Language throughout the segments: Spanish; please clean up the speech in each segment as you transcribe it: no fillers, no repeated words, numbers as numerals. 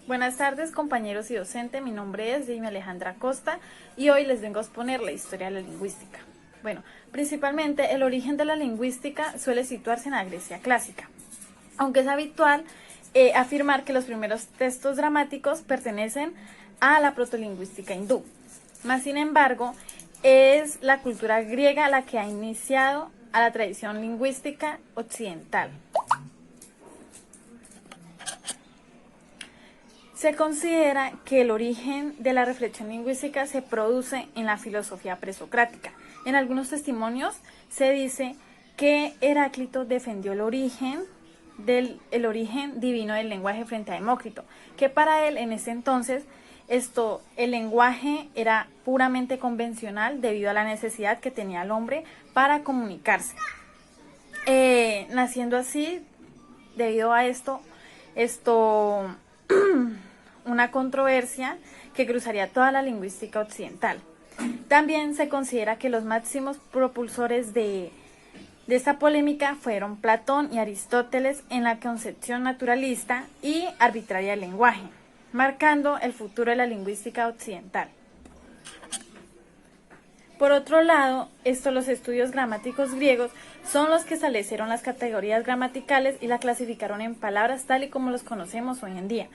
Buenas tardes, compañeros y docentes. Mi nombre es Jamie Alejandra Costa y hoy les vengo a exponer la historia de la lingüística. Bueno, principalmente el origen de la lingüística suele situarse en la Grecia clásica, aunque es habitual afirmar que los primeros textos dramáticos pertenecen a la protolingüística hindú. Más sin embargo, es la cultura griega la que ha iniciado a la tradición lingüística occidental. Se considera que el origen de la reflexión lingüística se produce en la filosofía presocrática. En algunos testimonios se dice que Heráclito defendió el origen divino del lenguaje frente a Demócrito, que para él en ese entonces el lenguaje era puramente convencional debido a la necesidad que tenía el hombre para comunicarse. Naciendo así, debido a esto una controversia que cruzaría toda la lingüística occidental. También se considera que los máximos propulsores de esta polémica fueron Platón y Aristóteles en la concepción naturalista y arbitraria del lenguaje, marcando el futuro de la lingüística occidental. Por otro lado, los estudios gramáticos griegos son los que establecieron las categorías gramaticales y la clasificaron en palabras tal y como los conocemos hoy en día.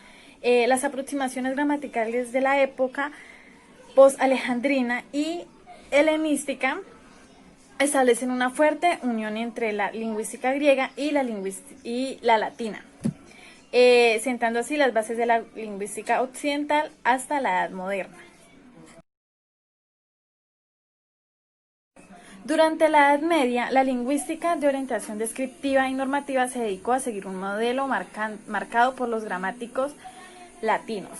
Las aproximaciones gramaticales de la época post-alejandrina y helenística establecen una fuerte unión entre la lingüística griega y la latina, sentando así las bases de la lingüística occidental hasta la Edad Moderna. Durante la Edad Media, la lingüística de orientación descriptiva y normativa se dedicó a seguir un modelo marcado por los gramáticos latinos.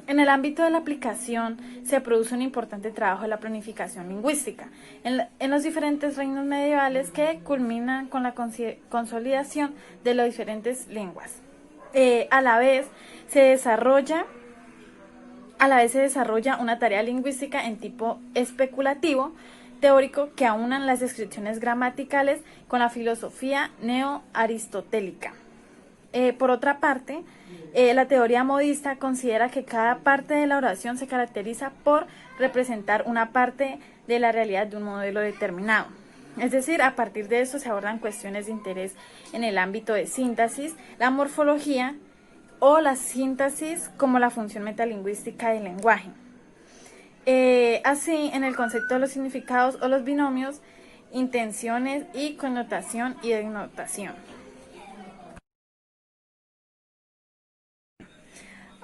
En el ámbito de la aplicación se produce un importante trabajo de la planificación lingüística en los diferentes reinos medievales que culminan con la consolidación de las diferentes lenguas. A la vez se desarrolla una tarea lingüística en tipo especulativo, teórico, que aunan las descripciones gramaticales con la filosofía neo-aristotélica. Por otra parte, la teoría modista considera que cada parte de la oración se caracteriza por representar una parte de la realidad de un modelo determinado. Es decir, a partir de eso se abordan cuestiones de interés en el ámbito de síntesis, la morfología o la síntesis como la función metalingüística del lenguaje. Así, en el concepto de los significados o los binomios, intenciones y connotación y denotación.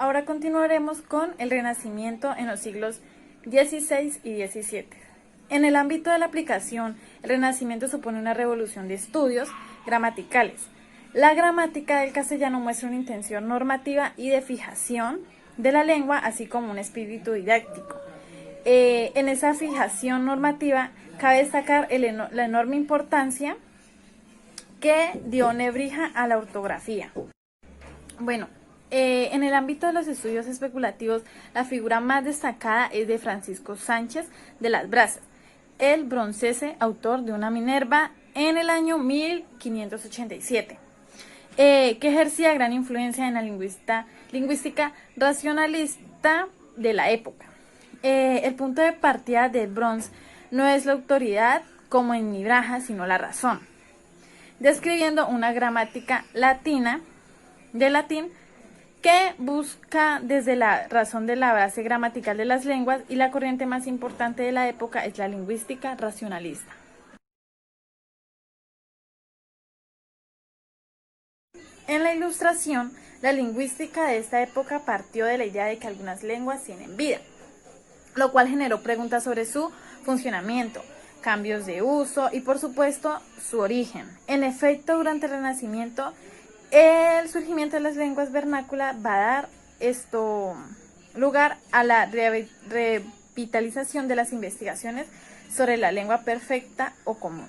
Ahora continuaremos con el Renacimiento en los siglos XVI y XVII. En el ámbito de la aplicación, el Renacimiento supone una revolución de estudios gramaticales. La gramática del castellano muestra una intención normativa y de fijación de la lengua, así como un espíritu didáctico. En esa fijación normativa cabe destacar la enorme importancia que dio Nebrija a la ortografía. Bueno, en el ámbito de los estudios especulativos, la figura más destacada es de Francisco Sánchez de las Brazas, el broncese, autor de una Minerva en el año 1587, que ejercía gran influencia en la lingüística racionalista de la época. El punto de partida de Bronce no es la autoridad como en Nibraja, sino la razón, describiendo una gramática de latín que busca desde la razón de la base gramatical de las lenguas, y la corriente más importante de la época es la lingüística racionalista. En la Ilustración, la lingüística de esta época partió de la idea de que algunas lenguas tienen vida, lo cual generó preguntas sobre su funcionamiento, cambios de uso y, por supuesto, su origen. En efecto, durante el Renacimiento, el surgimiento de las lenguas vernáculas va a dar lugar a la revitalización de las investigaciones sobre la lengua perfecta o común.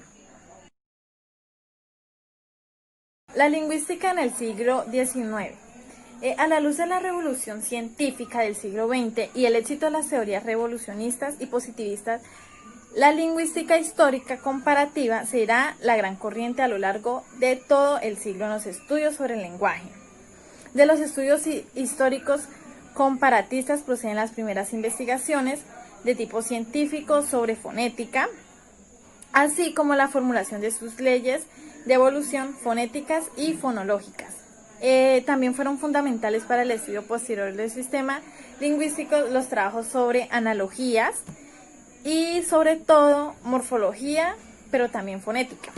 La lingüística en el siglo XIX. A la luz de la revolución científica del siglo XX y el éxito de las teorías revolucionistas y positivistas, la lingüística histórica comparativa será la gran corriente a lo largo de todo el siglo en los estudios sobre el lenguaje. De los estudios históricos comparatistas proceden las primeras investigaciones de tipo científico sobre fonética, así como la formulación de sus leyes de evolución fonéticas y fonológicas. También fueron fundamentales para el estudio posterior del sistema lingüístico los trabajos sobre analogías y sobre todo morfología, pero también fonética.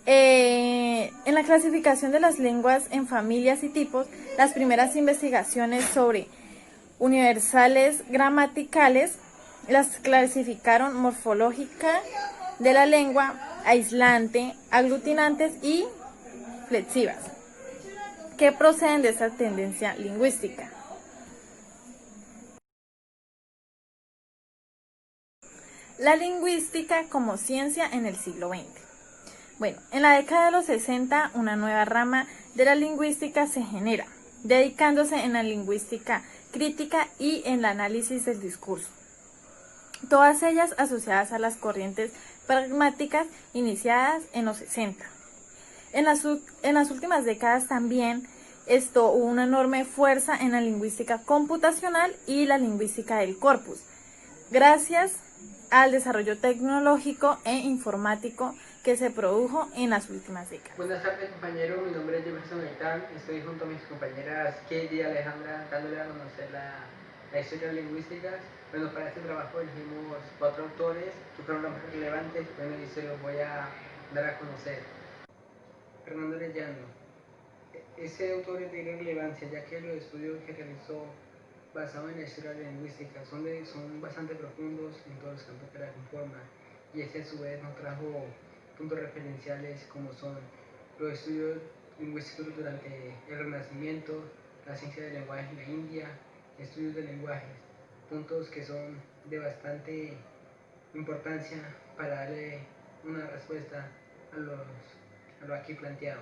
En la clasificación de las lenguas en familias y tipos, las primeras investigaciones sobre universales gramaticales las clasificaron morfológica de la lengua, aislante, aglutinantes y flexivas, que proceden de esta tendencia lingüística. La lingüística como ciencia en el siglo XX. Bueno, en la década de los 60, una nueva rama de la lingüística se genera, dedicándose en la lingüística crítica y en el análisis del discurso. Todas ellas asociadas a las corrientes pragmáticas iniciadas en los 60. En las últimas décadas también hubo una enorme fuerza en la lingüística computacional y la lingüística del corpus, gracias al desarrollo tecnológico e informático que se produjo en las últimas décadas. Buenas tardes, compañero. Mi nombre es Jefferson Gaitán. Estoy junto a mis compañeras Katie y Alejandra dándole a conocer la historia de lingüística. Bueno, para este trabajo elegimos 4 autores que fueron los más relevantes, bueno, y se los voy a dar a conocer. Fernando Arellano. Ese autor es de gran relevancia, ya que los estudios que realizó basados en la historia de la lingüística son bastante profundos en todos los campos que la conforman, y ese a su vez nos trajo puntos referenciales como son los estudios lingüísticos durante el Renacimiento, la ciencia del lenguaje en la India, estudios de lenguajes, puntos que son de bastante importancia para darle una respuesta a lo aquí planteado.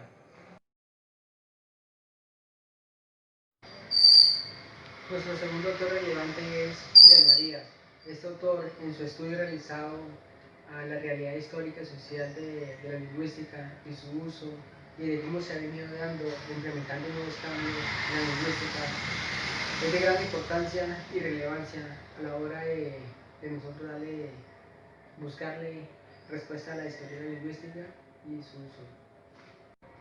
Nuestro segundo autor relevante es Julián María. Este autor, en su estudio realizado a la realidad histórica y social de la lingüística y su uso, y de cómo se ha venido dando, implementando nuevos cambios en la lingüística, es de gran importancia y relevancia a la hora de nosotros buscarle respuesta a la historia de la lingüística y su uso.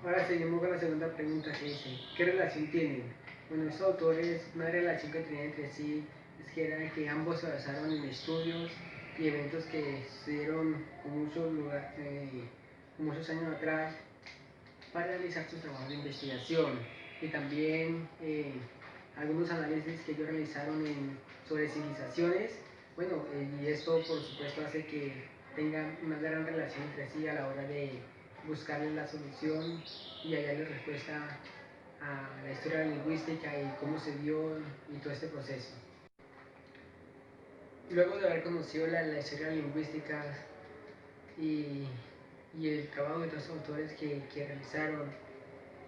Ahora seguimos con la segunda pregunta que dice, ¿qué relación tienen? Bueno, estos autores, una relación que tenían entre sí es que era que ambos se basaron en estudios y eventos que se dieron con muchos años atrás para realizar sus trabajos de investigación, y también algunos análisis que ellos realizaron sobre civilizaciones. Bueno, y esto por supuesto hace que tengan una gran relación entre sí a la hora de buscarle la solución y hallarle respuesta a la historia lingüística y cómo se dio y todo este proceso. Luego de haber conocido la historia lingüística y el trabajo de otros autores que realizaron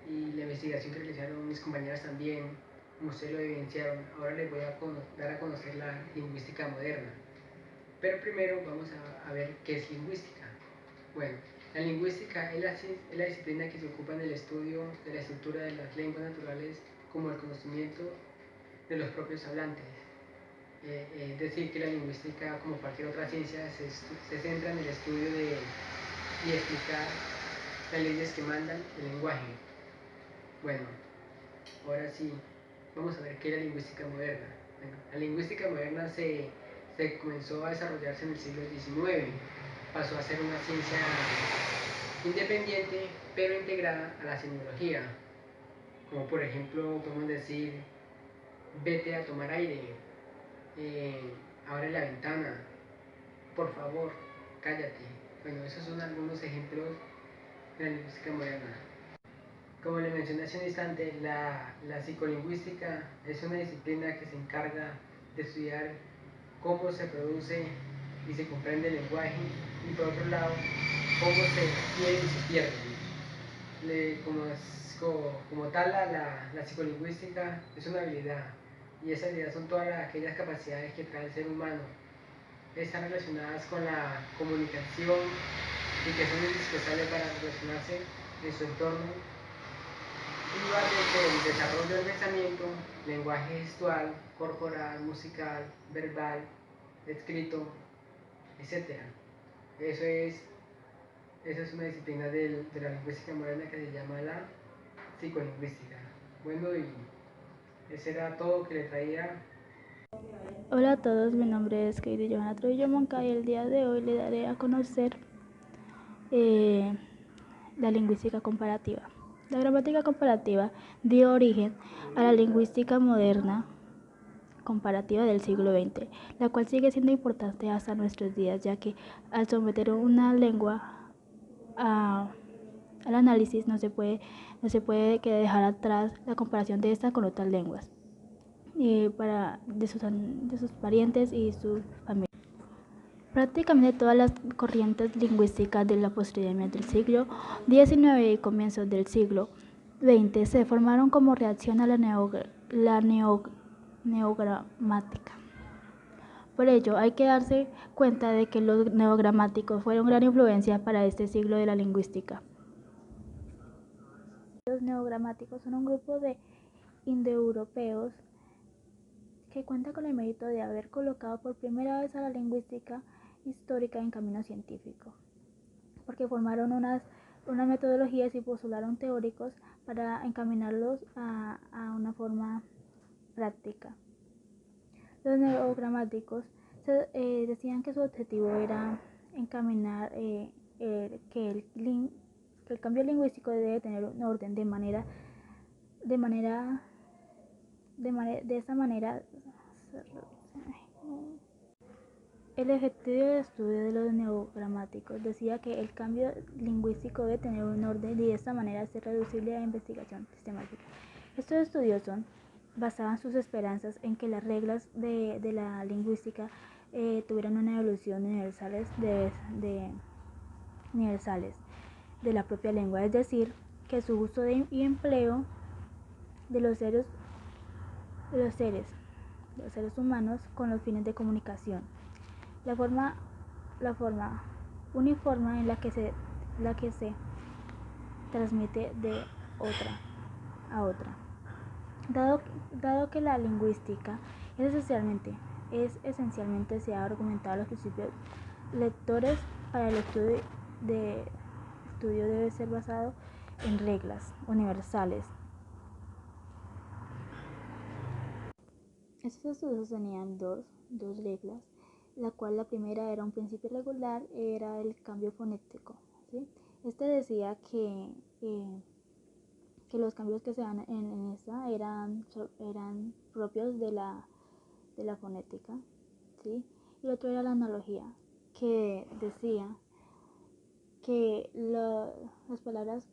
y la investigación que realizaron mis compañeras también, como ustedes lo evidenciaron, ahora les voy a dar a conocer la lingüística moderna. Pero primero vamos a ver qué es lingüística. Bueno, la lingüística es la disciplina que se ocupa en el estudio de la estructura de las lenguas naturales como el conocimiento de los propios hablantes. Es decir, que la lingüística, como cualquier otra ciencia, se centra en el estudio y explicar las leyes que mandan el lenguaje. Bueno, ahora sí, vamos a ver qué es la lingüística moderna. Bueno, la lingüística moderna se comenzó a desarrollarse en el siglo XIX. Pasó a ser una ciencia independiente, pero integrada a la semiología. Como por ejemplo, podemos decir, vete a tomar aire, abre la ventana, por favor, cállate. Bueno, esos son algunos ejemplos de la lingüística moderna. Como le mencioné hace un instante, la psicolingüística es una disciplina que se encarga de estudiar cómo se produce y se comprende el lenguaje, y por otro lado, cómo se adquiere y se pierde. Como tal, la psicolingüística es una habilidad, y esa habilidad son todas aquellas capacidades que trae el ser humano. Están relacionadas con la comunicación y que son indispensables para relacionarse en su entorno, y va el desarrollo del pensamiento, lenguaje gestual, corporal, musical, verbal, escrito, etcétera. Eso es, esa es una disciplina de la lingüística moderna que se llama la psicolingüística. Bueno, y ese era todo que le traía. Hola a todos, mi nombre es Katie Johanna Trujillo Monca y el día de hoy le daré a conocer la lingüística comparativa. La gramática comparativa dio origen a la lingüística moderna comparativa del siglo XX, la cual sigue siendo importante hasta nuestros días, ya que al someter una lengua al análisis no se puede dejar atrás la comparación de esta con otras lenguas de sus parientes y su familia. Prácticamente todas las corrientes lingüísticas de la posteridad del siglo XIX y comienzos del siglo XX se formaron como reacción a la neogramática. Por ello, hay que darse cuenta de que los neogramáticos fueron gran influencia para este siglo de la lingüística. Los neogramáticos son un grupo de indoeuropeos que cuenta con el mérito de haber colocado por primera vez a la lingüística histórica en camino científico, porque formaron unas metodologías y postularon teóricos para encaminarlos a una forma práctica. Los neogramáticos decían que su objetivo era encaminar que el cambio lingüístico debe tener un orden de esta manera. El objetivo de estudio de los neogramáticos decía que el cambio lingüístico debe tener un orden y de esta manera ser reducible a investigación sistemática. Estos estudiosos basaban sus esperanzas en que las reglas de la lingüística tuvieran una evolución universales de la propia lengua, es decir, que su uso y empleo de los seres humanos con los fines de comunicación. La forma uniforme en la que se transmite de otra a otra. Dado que la lingüística es esencialmente se ha argumentado los principios lectores para el estudio debe ser basado en reglas universales. Estos estudios tenían dos reglas, la cual la primera era un principio regular, era el cambio fonético, ¿sí? Este decía que los cambios que se dan en esta eran propios de la fonética, ¿sí? Y el otro era la analogía, que decía que las palabras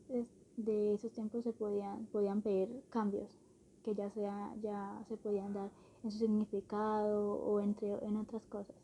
de esos tiempos se podían pedir cambios, que ya se podían dar en su significado o en otras cosas.